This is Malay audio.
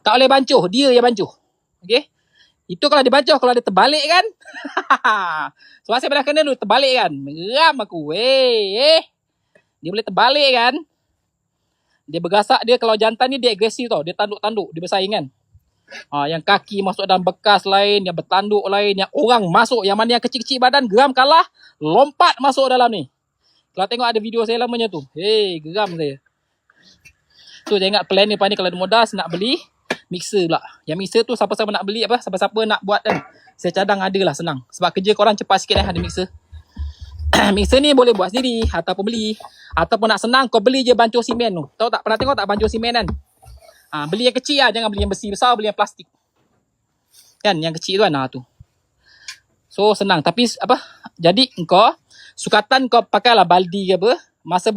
Tak boleh bancuh, dia yang bancuh. Okey. Itu kalau dia bancuh, kalau dia terbalik kan. So saya pernah kena dulu terbalik kan. Geram aku. Dia boleh terbalik kan. Dia bergasak dia kalau jantan ni dia agresif tau. Dia tanduk-tanduk, dia bersaing kan. Yang kaki masuk dalam bekas lain, yang bertanduk lain, yang orang masuk, yang mana yang kecil-kecil badan geram kalah, lompat masuk dalam ni. Kalau tengok ada video saya lamanya tu. Geram saya. So jangan ingat plan ni kalau ada modal nak beli mixer pula. Yang mixer tu siapa-siapa nak beli apa, siapa-siapa nak buat kan. Saya cadang ada lah, senang. Sebab kerja korang cepat sikit ada mixer. Mixer ni boleh buat sendiri ataupun beli. Ataupun nak senang kau beli je bancuh simen tu. Tahu tak, pernah tengok tak bancuh simen kan? Beli yang kecil lah, jangan beli yang besi besar, beli yang plastik. Kan yang kecil tu kan tu. So senang, tapi apa? Jadi kau sukatan kau pakailah baldi ke apa, masa